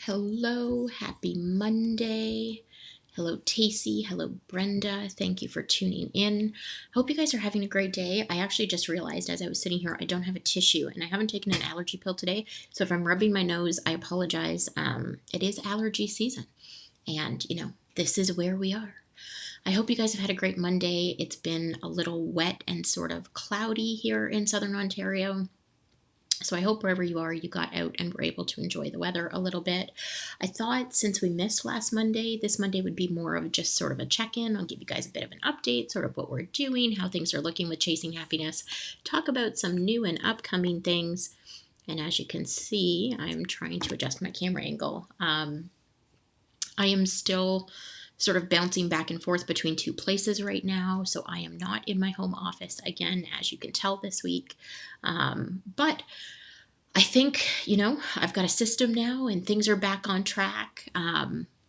Hello, happy Monday. Hello, Tacey. Hello, Brenda. Thank you for tuning in. Hope you guys are having a great day. I actually just realized as I was sitting here, I don't have a tissue and I haven't taken an allergy pill today. So if I'm rubbing my nose, I apologize. It is allergy season. And, this is where we are. I hope you guys have had a great Monday. It's been a little wet and sort of cloudy here in Southern Ontario. So I hope wherever you are, you got out and were able to enjoy the weather a little bit. I thought since we missed last Monday, this Monday would be more of just sort of a check-in. I'll give you guys a bit of an update, sort of what we're doing, how things are looking with Chasing Happiness, talk about some new and upcoming things. And as you can see, I'm trying to adjust my camera angle. I am still sort of bouncing back and forth between two places right now. So I am not in my home office again, as you can tell this week. But I think, I've got a system now and things are back on track.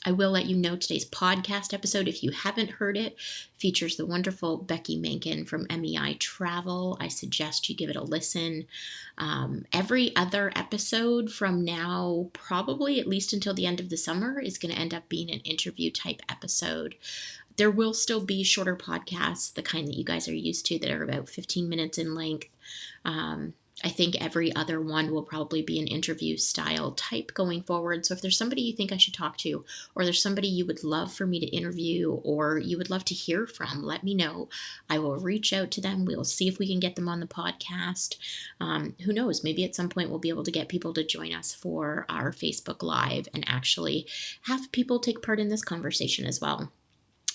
I will let you know today's podcast episode, if you haven't heard it, features the wonderful Becky Menken from MEI Travel. I suggest you give it a listen. Every other episode from now, probably at least until the end of the summer, is going to end up being an interview type episode. There will still be shorter podcasts, the kind that you guys are used to, that are about 15 minutes in length. I think every other one will probably be an interview style type going forward. So if there's somebody you think I should talk to, or there's somebody you would love for me to interview, or you would love to hear from, let me know. I will reach out to them. We'll see if we can get them on the podcast. Who knows? Maybe at some point we'll be able to get people to join us for our Facebook Live and actually have people take part in this conversation as well.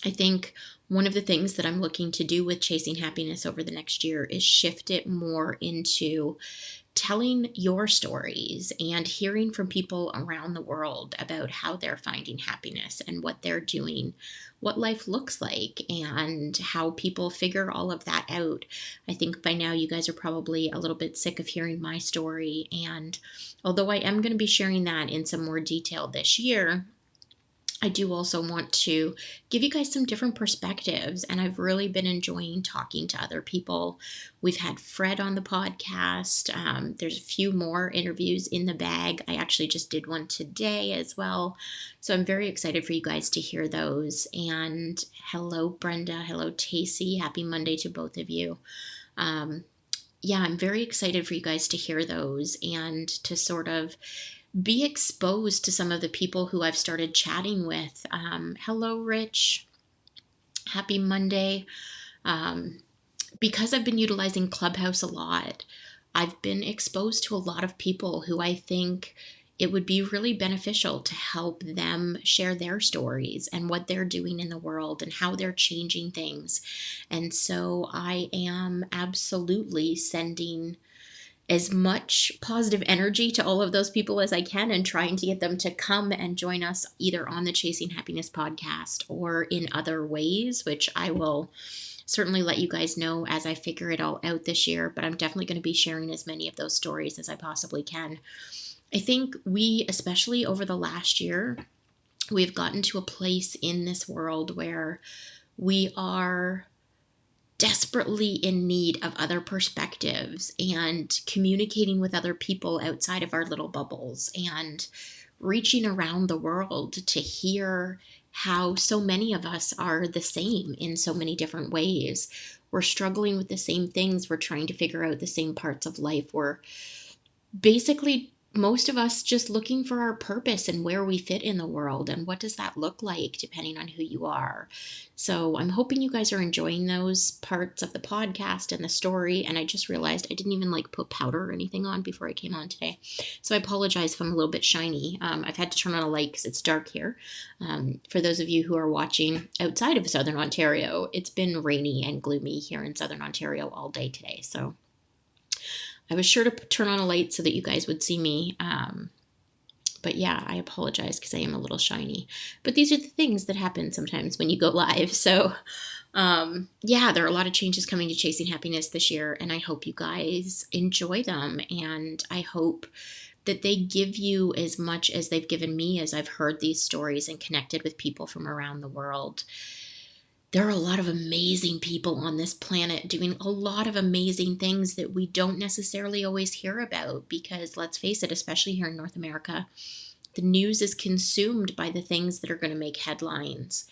I think one of the things that I'm looking to do with Chasing Happiness over the next year is shift it more into telling your stories and hearing from people around the world about how they're finding happiness and what they're doing, what life looks like, and how people figure all of that out. I think by now you guys are probably a little bit sick of hearing my story, and although I am going to be sharing that in some more detail this year, I do also want to give you guys some different perspectives, and I've really been enjoying talking to other people. We've had Fred on the podcast. There's a few more interviews in the bag. I actually just did one today as well. So I'm very excited for you guys to hear those. And hello, Brenda. Hello, Tacey. Happy Monday to both of you. I'm very excited for you guys to hear those and to sort of be exposed to some of the people who I've started chatting with. Hello, Rich. Happy Monday. Because I've been utilizing Clubhouse a lot, I've been exposed to a lot of people who I think it would be really beneficial to help them share their stories and what they're doing in the world and how they're changing things. And so I am absolutely sending as much positive energy to all of those people as I can and trying to get them to come and join us either on the Chasing Happiness podcast or in other ways, which I will certainly let you guys know as I figure it all out this year. But I'm definitely going to be sharing as many of those stories as I possibly can. I think we, especially over the last year, we've gotten to a place in this world where we are desperately in need of other perspectives and communicating with other people outside of our little bubbles and reaching around the world to hear how so many of us are the same in so many different ways. We're struggling with the same things. We're trying to figure out the same parts of life. We're basically, most of us, just looking for our purpose and where we fit in the world and what does that look like depending on who you are. So I'm hoping you guys are enjoying those parts of the podcast and the story. And I just realized I didn't even put powder or anything on before I came on today. So I apologize if I'm a little bit shiny. I've had to turn on a light because it's dark here. For those of you who are watching outside of Southern Ontario, it's been rainy and gloomy here in Southern Ontario all day today. So I was sure to turn on a light so that you guys would see me. But yeah, I apologize because I am a little shiny. But these are the things that happen sometimes when you go live. So there are a lot of changes coming to Chasing Happiness this year, and I hope you guys enjoy them. And I hope that they give you as much as they've given me as I've heard these stories and connected with people from around the world. There are a lot of amazing people on this planet doing a lot of amazing things that we don't necessarily always hear about because, let's face it, especially here in North America, The news is consumed by the things that are going to make headlines.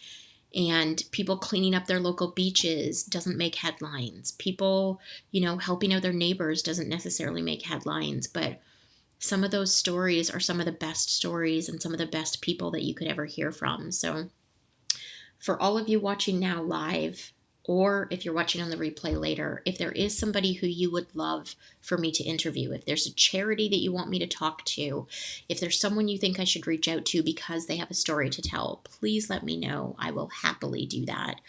And people cleaning up their local beaches doesn't make headlines. People, helping out their neighbors doesn't necessarily make headlines. But some of those stories are some of the best stories and some of the best people that you could ever hear from. So for all of you watching now live, or if you're watching on the replay later, if there is somebody who you would love for me to interview, if there's a charity that you want me to talk to, if there's someone you think I should reach out to because they have a story to tell, please let me know. I will happily do that.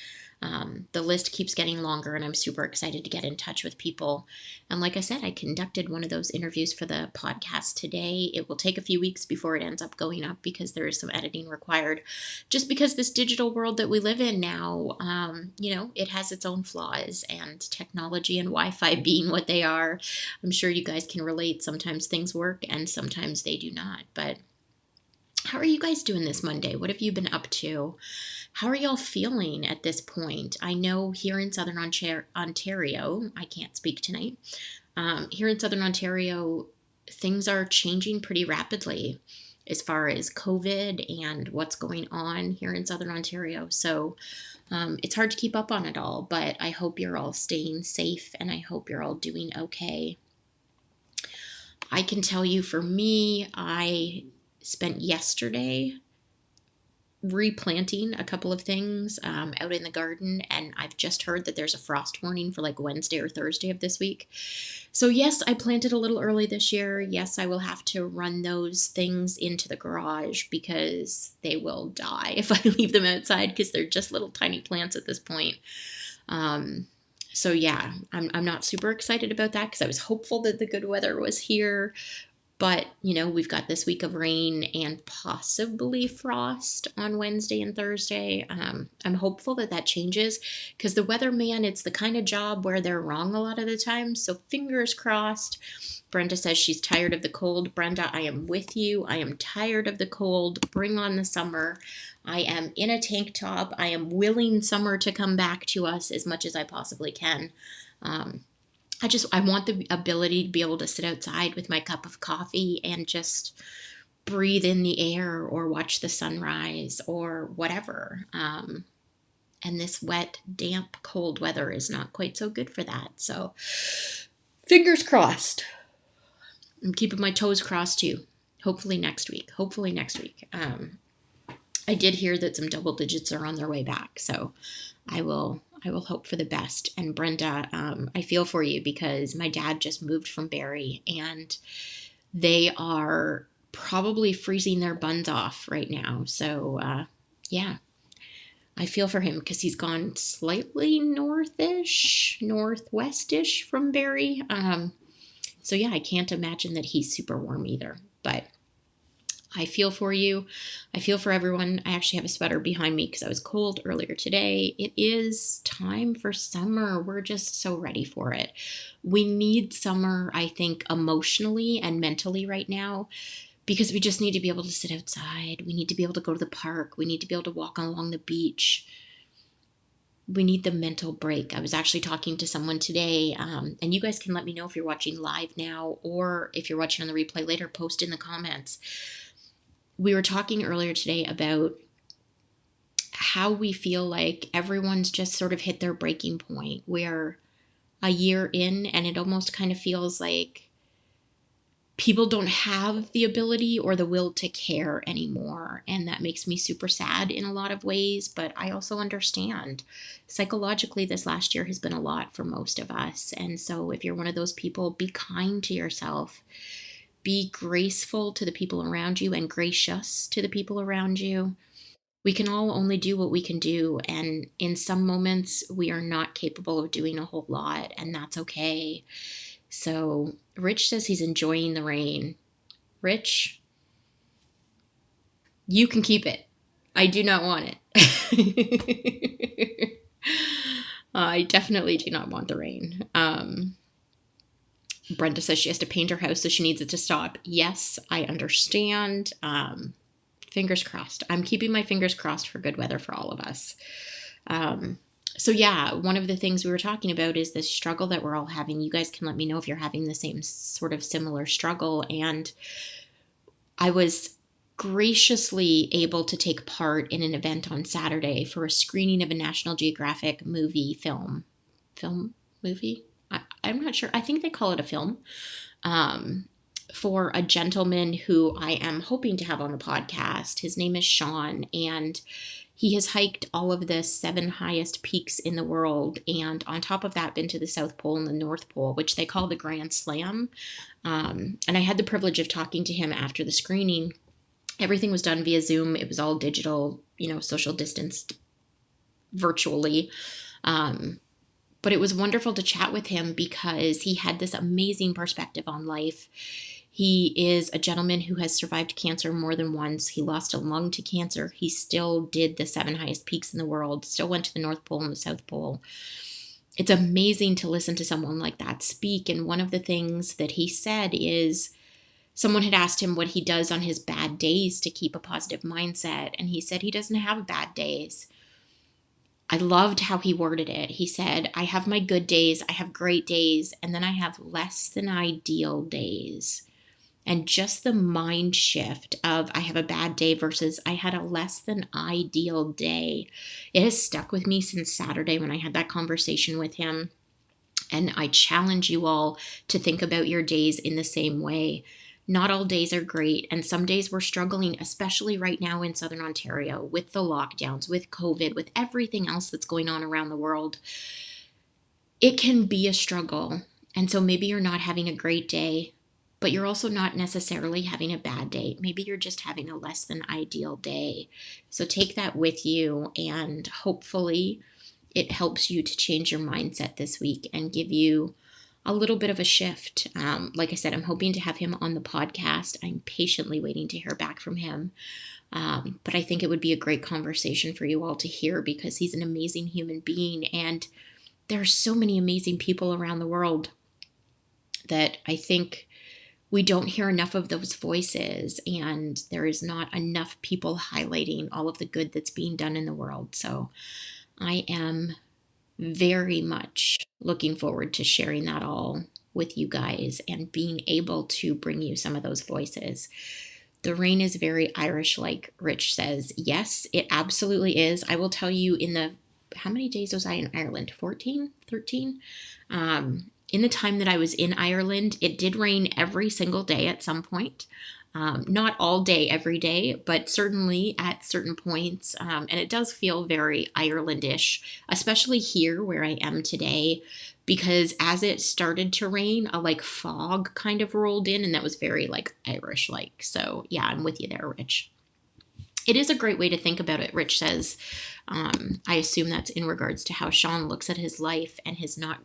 The list keeps getting longer, and I'm super excited to get in touch with people. And like I said, I conducted one of those interviews for the podcast today. It will take a few weeks before it ends up going up because there is some editing required. Just because this digital world that we live in now, it has its own flaws, and technology and Wi-Fi being what they are, I'm sure you guys can relate. Sometimes things work and sometimes they do not. But how are you guys doing this Monday? What have you been up to? How are y'all feeling at this point? I know here in Southern Ontario, I can't speak tonight. Here in Southern Ontario, things are changing pretty rapidly as far as COVID and what's going on here in Southern Ontario. So it's hard to keep up on it all, but I hope you're all staying safe and I hope you're all doing okay. I can tell you for me, I spent yesterday replanting a couple of things out in the garden, and I've just heard that there's a frost warning for like Wednesday or Thursday of this week. So yes, I planted a little early this year. Yes, I will have to run those things into the garage because they will die if I leave them outside because they're just little tiny plants at this point. So yeah, I'm not super excited about that because I was hopeful that the good weather was here. But, we've got this week of rain and possibly frost on Wednesday and Thursday. I'm hopeful that changes because the weatherman, it's the kind of job where they're wrong a lot of the time. So fingers crossed. Brenda says she's tired of the cold. Brenda, I am with you. I am tired of the cold. Bring on the summer. I am in a tank top. I am willing summer to come back to us as much as I possibly can. I want the ability to be able to sit outside with my cup of coffee and just breathe in the air or watch the sunrise or whatever. And this wet, damp, cold weather is not quite so good for that. So fingers crossed. I'm keeping my toes crossed too. Hopefully next week. I did hear that some double digits are on their way back. So I will hope for the best. And Brenda, I feel for you because my dad just moved from Barrie and they are probably freezing their buns off right now. So, yeah, I feel for him because he's gone slightly northwestish from Barrie. So yeah, I can't imagine that he's super warm either, but I feel for you. I feel for everyone. I actually have a sweater behind me because I was cold earlier today. It is time for summer. We're just so ready for it. We need summer, I think, emotionally and mentally right now because we just need to be able to sit outside. We need to be able to go to the park. We need to be able to walk along the beach. We need the mental break. I was actually talking to someone today, and you guys can let me know if you're watching live now or if you're watching on the replay later, post in the comments. We were talking earlier today about how we feel like everyone's just sort of hit their breaking point. We're a year in and it almost kind of feels like people don't have the ability or the will to care anymore. And that makes me super sad in a lot of ways, but I also understand. Psychologically, this last year has been a lot for most of us. And so if you're one of those people, be kind to yourself. Be graceful to the people around you and gracious to the people around you. We can all only do what we can do. And in some moments, we are not capable of doing a whole lot, and that's okay. So Rich says he's enjoying the rain. Rich, you can keep it. I do not want it. I definitely do not want the rain. Brenda says she has to paint her house, so she needs it to stop. Yes, I understand. Fingers crossed. I'm keeping my fingers crossed for good weather for all of us. So yeah, one of the things we were talking about is this struggle that we're all having. You guys can let me know if you're having the same sort of similar struggle. And I was graciously able to take part in an event on Saturday for a screening of a National Geographic movie. I'm not sure. I think they call it a film. Um, for a gentleman who I am hoping to have on the podcast. His name is Sean, and he has hiked all of the 7 highest peaks in the world, and on top of that, been to the South Pole and the North Pole, which they call the Grand Slam. And I had the privilege of talking to him after the screening. Everything was done via Zoom. It was all digital, social distanced virtually. But it was wonderful to chat with him because he had this amazing perspective on life. He is a gentleman who has survived cancer more than once. He lost a lung to cancer. He still did the 7 highest peaks in the world, still went to the North Pole and the South Pole. It's amazing to listen to someone like that speak. And one of the things that he said is someone had asked him what he does on his bad days to keep a positive mindset. And he said he doesn't have bad days. I loved how he worded it. He said, I have my good days, I have great days, and then I have less than ideal days. And just the mind shift of I have a bad day versus I had a less than ideal day. It has stuck with me since Saturday when I had that conversation with him. And I challenge you all to think about your days in the same way. Not all days are great, and some days we're struggling, especially right now in Southern Ontario with the lockdowns, with COVID, with everything else that's going on around the world. It can be a struggle, and so maybe you're not having a great day, but you're also not necessarily having a bad day. Maybe you're just having a less than ideal day. So take that with you, and hopefully it helps you to change your mindset this week and give you a little bit of a shift. Like I said, I'm hoping to have him on the podcast. I'm patiently waiting to hear back from him. But I think it would be a great conversation for you all to hear because he's an amazing human being. And there are so many amazing people around the world that I think we don't hear enough of those voices. And there is not enough people highlighting all of the good that's being done in the world. So I am very much looking forward to sharing that all with you guys and being able to bring you some of those voices. The rain is very Irish, like Rich says. Yes, it absolutely is. I will tell you how many days was I in Ireland? 14, 13? In the time that I was in Ireland, it did rain every single day at some point. Not all day, every day, but certainly at certain points. And it does feel very Irelandish, especially here where I am today, because as it started to rain, a fog kind of rolled in, and that was very Irish-like. So yeah, I'm with you there, Rich. It is a great way to think about it, Rich says. I assume that's in regards to how Sean looks at his life and his not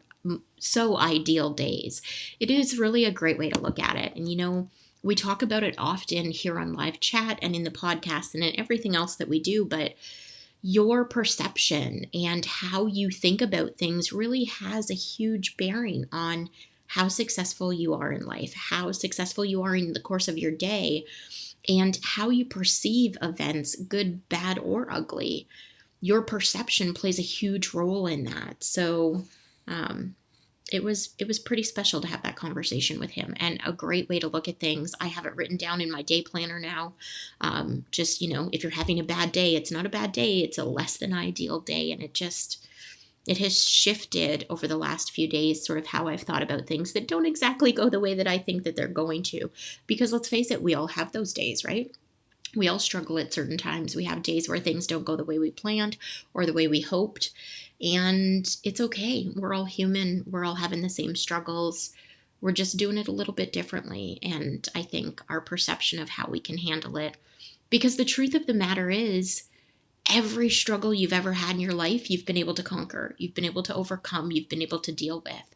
so ideal days. It is really a great way to look at it. And we talk about it often here on live chat and in the podcast and in everything else that we do, but your perception and how you think about things really has a huge bearing on how successful you are in life, how successful you are in the course of your day, and how you perceive events, good, bad, or ugly. Your perception plays a huge role in that. So, it was pretty special to have that conversation with him and a great way to look at things. I have it written down in my day planner now. Just, if you're having a bad day, it's not a bad day. It's a less than ideal day. And it has shifted over the last few days, sort of how I've thought about things that don't exactly go the way that I think that they're going to. Because let's face it, we all have those days, right? We all struggle at certain times. We have days where things don't go the way we planned or the way we hoped. And it's okay. We're all human. We're all having the same struggles. We're just doing it a little bit differently. And I think our perception of how we can handle it, because the truth of the matter is, every struggle you've ever had in your life, you've been able to conquer. You've been able to overcome. You've been able to deal with.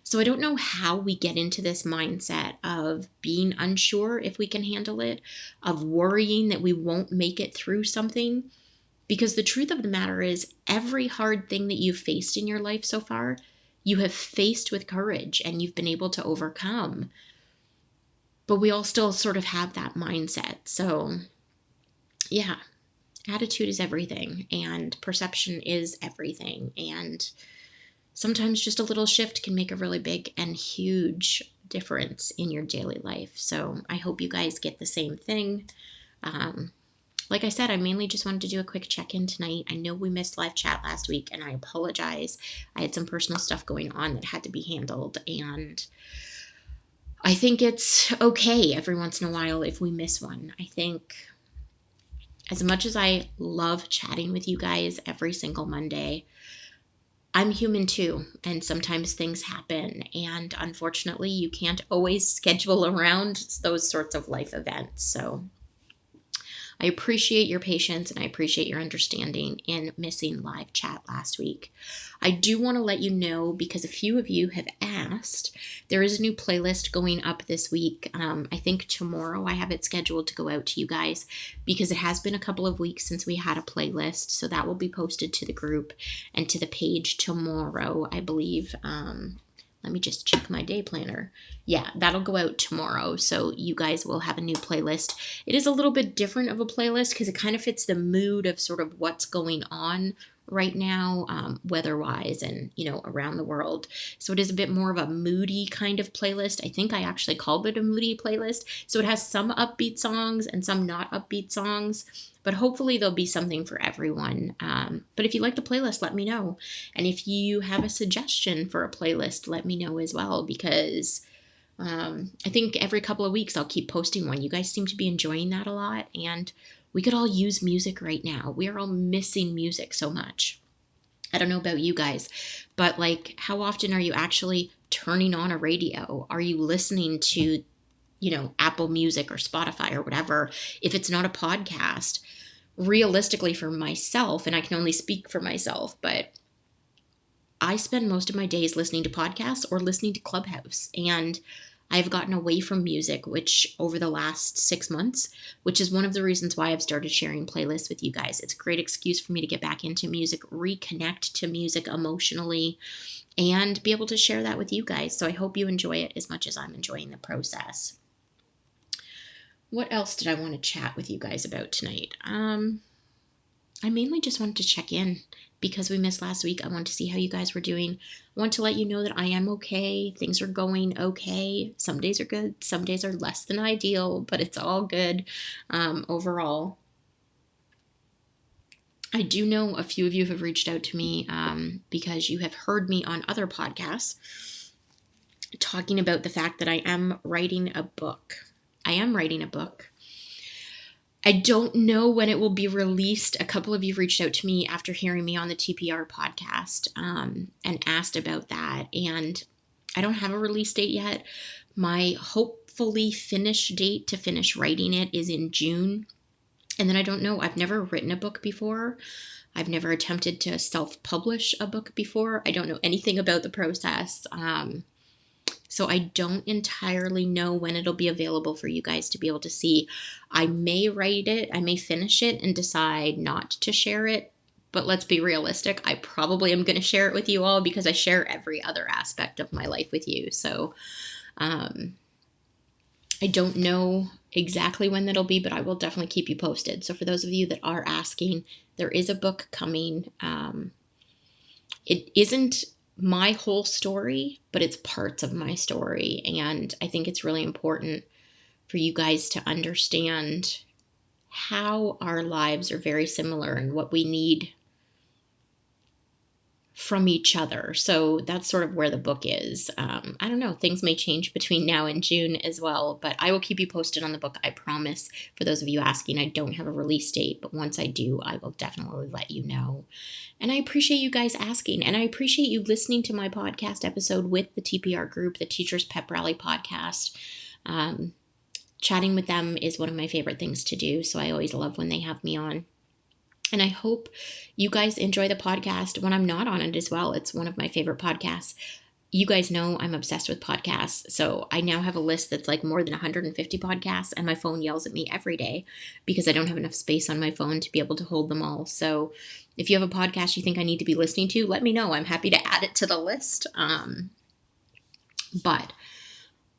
So I don't know how we get into this mindset of being unsure if we can handle it, of worrying that we won't make it through something. Because the truth of the matter is, every hard thing that you've faced in your life so far, you have faced with courage and you've been able to overcome. But we all still sort of have that mindset. So yeah, attitude is everything and perception is everything. And sometimes just a little shift can make a really big and huge difference in your daily life. So I hope you guys get the same thing. Like I said, I mainly just wanted to do a quick check-in tonight. I know we missed live chat last week, and I apologize. I had some personal stuff going on that had to be handled, and I think it's okay every once in a while if we miss one. I think as much as I love chatting with you guys every single Monday, I'm human too, and sometimes things happen, and unfortunately, you can't always schedule around those sorts of life events. So I appreciate your patience and I appreciate your understanding in missing live chat last week. I do want to let you know, because a few of you have asked, there is a new playlist going up this week. I think tomorrow I have it scheduled to go out to you guys, because it has been a couple of weeks since we had a playlist. So that will be posted to the group and to the page tomorrow, I believe. Let me just check my day planner. Yeah, that'll go out tomorrow. So you guys will have a new playlist. It is a little bit different of a playlist because it kind of fits the mood of sort of what's going on right now, weather-wise and, around the world. So it is a bit more of a moody kind of playlist. I think I actually called it a moody playlist. So it has some upbeat songs and some not upbeat songs, but hopefully there'll be something for everyone. But if you like the playlist, let me know. And if you have a suggestion for a playlist, let me know as well, because I think every couple of weeks I'll keep posting one. You guys seem to be enjoying that a lot, and we could all use music right now. We are all missing music so much. I don't know about you guys, but how often are you actually turning on a radio? Are you listening to, Apple Music or Spotify or whatever? If it's not a podcast, realistically for myself, and I can only speak for myself, but I spend most of my days listening to podcasts or listening to Clubhouse, and I've gotten away from music, which over the last 6 months, which is one of the reasons why I've started sharing playlists with you guys. It's a great excuse for me to get back into music, reconnect to music emotionally, and be able to share that with you guys. So I hope you enjoy it as much as I'm enjoying the process. What else did I want to chat with you guys about tonight? I mainly just wanted to check in because we missed last week. I want to see how you guys were doing. I want to let you know that I am okay. Things are going okay. Some days are good. Some days are less than ideal, but it's all good overall. I do know a few of you have reached out to me because you have heard me on other podcasts talking about the fact that I am writing a book. I am writing a book. I don't know when it will be released. A couple of you reached out to me after hearing me on the TPR podcast and asked about that. And I don't have a release date yet. My hopefully finish date to finish writing it is in June. And then I don't know. I've never written a book before. I've never attempted to self-publish a book before. I don't know anything about the process. So I don't entirely know when it'll be available for you guys to be able to see. I may write it, I may finish it and decide not to share it, but let's be realistic. I probably am going to share it with you all because I share every other aspect of my life with you. So I don't know exactly when that'll be, but I will definitely keep you posted. So for those of you that are asking, there is a book coming. It isn't my whole story, but it's parts of my story. And I think it's really important for you guys to understand how our lives are very similar and what we need from each other. So that's sort of where the book is. I don't know, things may change between now and June as well, but I will keep you posted on the book. I promise. For those of you asking, I don't have a release date, but once I do, I will definitely let you know. And I appreciate you guys asking, and I appreciate you listening to my podcast episode with the TPR group, the Teachers Pep Rally podcast. Chatting with them is one of my favorite things to do, so I always love when they have me on. And I hope you guys enjoy the podcast when I'm not on it as well. It's one of my favorite podcasts. You guys know I'm obsessed with podcasts. So I now have a list that's like more than 150 podcasts, and my phone yells at me every day because I don't have enough space on my phone to be able to hold them all. So if you have a podcast you think I need to be listening to, let me know. I'm happy to add it to the list. But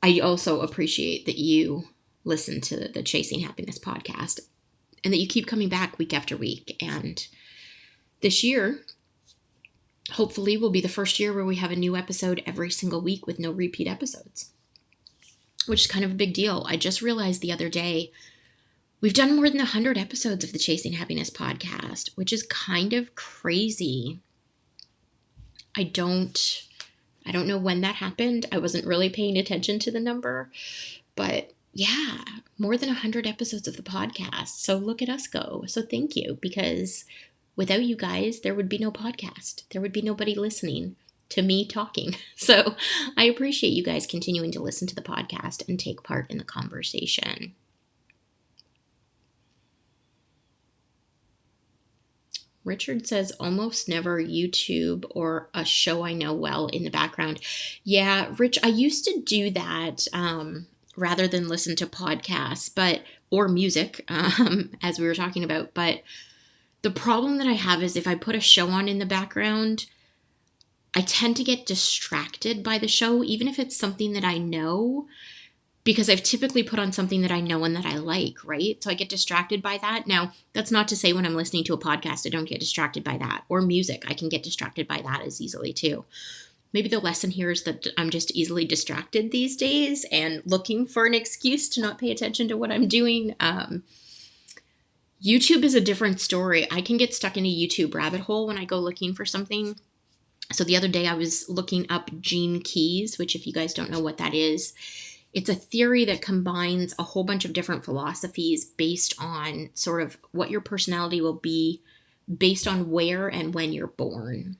I also appreciate that you listen to the Chasing Happiness podcast, and that you keep coming back week after week. And this year, hopefully, will be the first year where we have a new episode every single week with no repeat episodes, which is kind of a big deal. I just realized the other day, We've done more than 100 episodes of the Chasing Happiness podcast, which is kind of crazy. I don't know when that happened. I wasn't really paying attention to the number, but yeah, more than 100 episodes of the podcast. So look at us go. So thank you, because without you guys, there would be no podcast. There would be nobody listening to me talking. So I appreciate you guys continuing to listen to the podcast and take part in the conversation. Richard says almost never YouTube or a show I know well in the background. Yeah, Rich, I used to do that rather than listen to podcasts, or music, as we were talking about. But the problem that I have is if I put a show on in the background, I tend to get distracted by the show, even if it's something that I know, because I've typically put on something that I know and that I like, right? So I get distracted by that. Now, that's not to say when I'm listening to a podcast, I don't get distracted by that. Or music, I can get distracted by that as easily too. Maybe the lesson here is that I'm just easily distracted these days and looking for an excuse to not pay attention to what I'm doing. YouTube is a different story. I can get stuck in a YouTube rabbit hole when I go looking for something. So the other day I was looking up Gene Keys, which if you guys don't know what that is, it's a theory that combines a whole bunch of different philosophies based on sort of what your personality will be based on where and when you're born.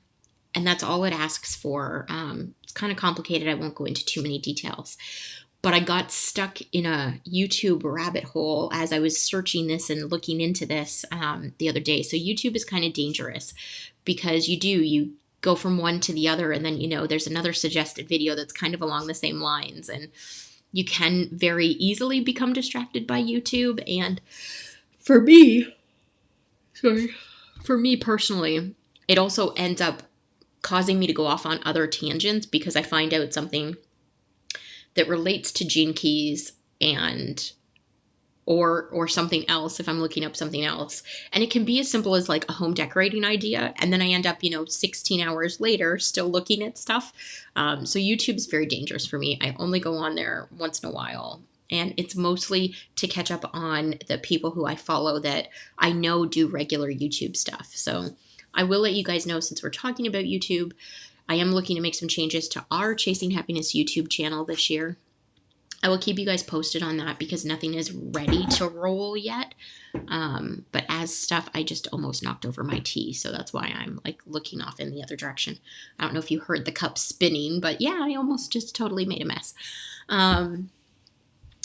And that's all it asks for. It's kind of complicated. I won't go into too many details. But I got stuck in a YouTube rabbit hole as I was searching this and looking into this the other day. So YouTube is kind of dangerous because you go from one to the other, and then, there's another suggested video that's kind of along the same lines. And you can very easily become distracted by YouTube. And for me personally, it also ends up causing me to go off on other tangents because I find out something that relates to Gene Keys and or something else if I'm looking up something else. And it can be as simple as like a home decorating idea. And then I end up, 16 hours later still looking at stuff. So YouTube is very dangerous for me. I only go on there once in a while. And it's mostly to catch up on the people who I follow that I know do regular YouTube stuff. So I will let you guys know, since we're talking about YouTube, I am looking to make some changes to our Chasing Happiness YouTube channel this year. I will keep you guys posted on that because nothing is ready to roll yet. But as stuff, I just almost knocked over my tea. So that's why I'm like looking off in the other direction. I don't know if you heard the cup spinning, but yeah, I almost just totally made a mess.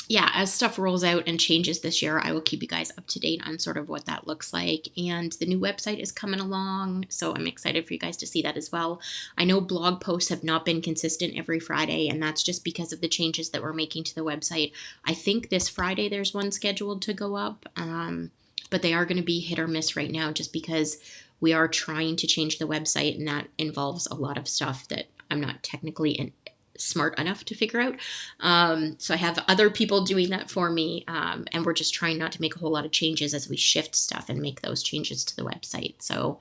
Yeah, as stuff rolls out and changes this year, I will keep you guys up to date on sort of what that looks like. And the new website is coming along, so I'm excited for you guys to see that as well. I know blog posts have not been consistent every Friday, and that's just because of the changes that we're making to the website. I think this Friday there's one scheduled to go up, but they are going to be hit or miss right now just because we are trying to change the website, and that involves a lot of stuff that I'm not technically smart enough to figure out. So I have other people doing that for me, and we're just trying not to make a whole lot of changes as we shift stuff and make those changes to the website. So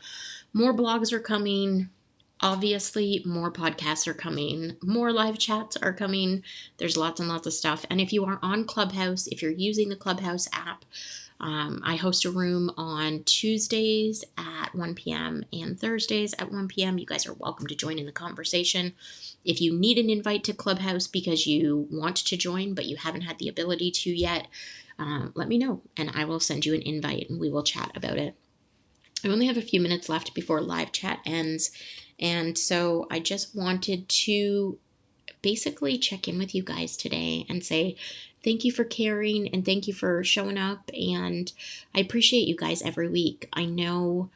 more blogs are coming. Obviously, more podcasts are coming. More live chats are coming. There's lots and lots of stuff. And if you are on Clubhouse, if you're using the Clubhouse app, I host a room on Tuesdays at 1 p.m. and Thursdays at 1 p.m. You guys are welcome to join in the conversation. If you need an invite to Clubhouse because you want to join but you haven't had the ability to yet, let me know and I will send you an invite and we will chat about it. I only have a few minutes left before live chat ends, and so I just wanted to basically check in with you guys today and say thank you for caring and thank you for showing up, and I appreciate you guys every week. I know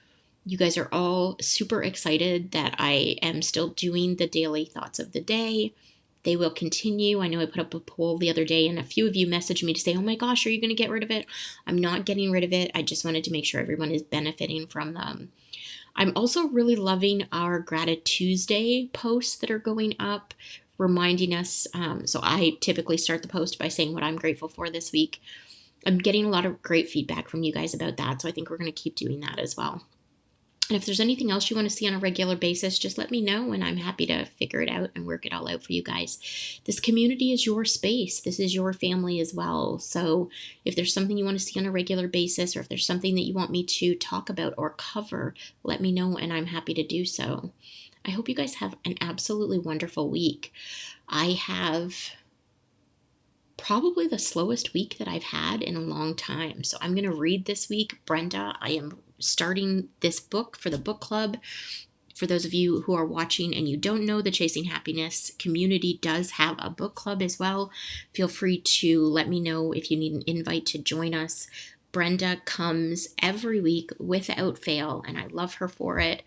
you guys are all super excited that I am still doing the daily thoughts of the day. They will continue. I know I put up a poll the other day and a few of you messaged me to say, oh my gosh, are you going to get rid of it? I'm not getting rid of it. I just wanted to make sure everyone is benefiting from them. I'm also really loving our Gratitude Tuesday posts that are going up, reminding us. So I typically start the post by saying what I'm grateful for this week. I'm getting a lot of great feedback from you guys about that, so I think we're going to keep doing that as well. And if there's anything else you want to see on a regular basis, just let me know and I'm happy to figure it out and work it all out for you guys. This community is your space. This is your family as well. So if there's something you want to see on a regular basis, or if there's something that you want me to talk about or cover, let me know and I'm happy to do so. I hope you guys have an absolutely wonderful week. I have probably the slowest week that I've had in a long time. So I'm going to read this week. Brenda, I am starting this book for the book club. For those of you who are watching and you don't know, the Chasing Happiness community does have a book club as well. Feel free to let me know if you need an invite to join us. Brenda comes every week without fail, and I love her for it.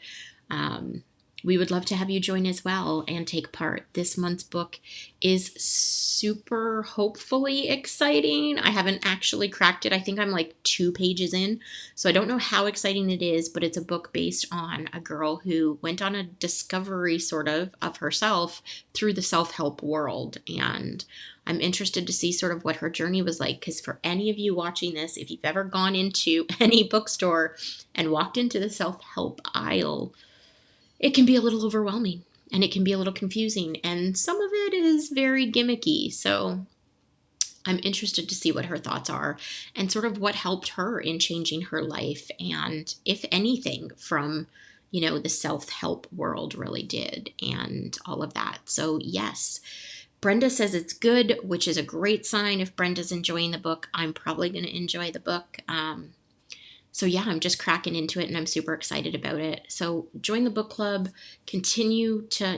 We would love to have you join as well and take part. This month's book is super hopefully exciting. I haven't actually cracked it. I think I'm like 2 pages in, so I don't know how exciting it is, but it's a book based on a girl who went on a discovery sort of herself through the self-help world. And I'm interested to see sort of what her journey was like, because for any of you watching this, if you've ever gone into any bookstore and walked into the self-help aisle, it can be a little overwhelming and it can be a little confusing, and some of it is very gimmicky. So I'm interested to see what her thoughts are and sort of what helped her in changing her life, and if anything from, the self-help world really did, and all of that. So yes, Brenda says it's good, which is a great sign. If Brenda's enjoying the book, I'm probably going to enjoy the book. So yeah, I'm just cracking into it and I'm super excited about it. So join the book club, continue to,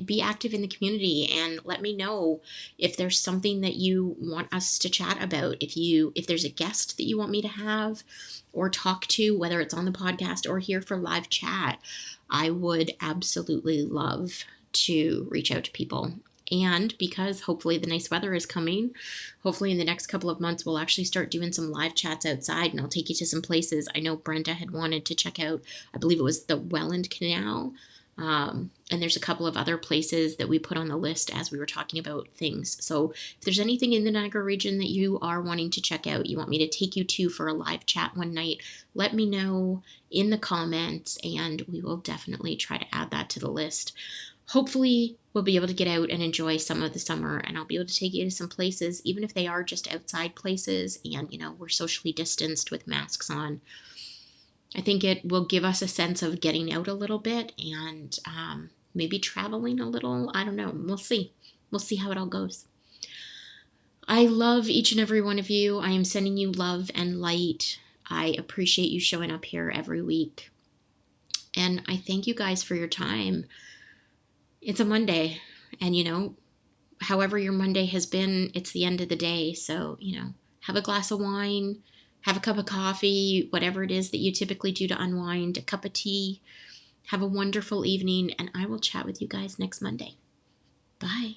be active in the community, and let me know if there's something that you want us to chat about. If there's a guest that you want me to have or talk to, whether it's on the podcast or here for live chat, I would absolutely love to reach out to people. And because hopefully the nice weather is coming, hopefully in the next couple of months, we'll actually start doing some live chats outside, and I'll take you to some places. I know Brenda had wanted to check out, I believe it was the Welland Canal. And there's a couple of other places that we put on the list as we were talking about things. So if there's anything in the Niagara region that you are wanting to check out, you want me to take you to for a live chat one night, let me know in the comments and we will definitely try to add that to the list. Hopefully we'll be able to get out and enjoy some of the summer, and I'll be able to take you to some places, even if they are just outside places and, we're socially distanced with masks on. I think it will give us a sense of getting out a little bit and maybe traveling a little. I don't know. We'll see. We'll see how it all goes. I love each and every one of you. I am sending you love and light. I appreciate you showing up here every week. And I thank you guys for your time. It's a Monday, and however your Monday has been, it's the end of the day. So, have a glass of wine, have a cup of coffee, whatever it is that you typically do to unwind, a cup of tea. Have a wonderful evening, and I will chat with you guys next Monday. Bye.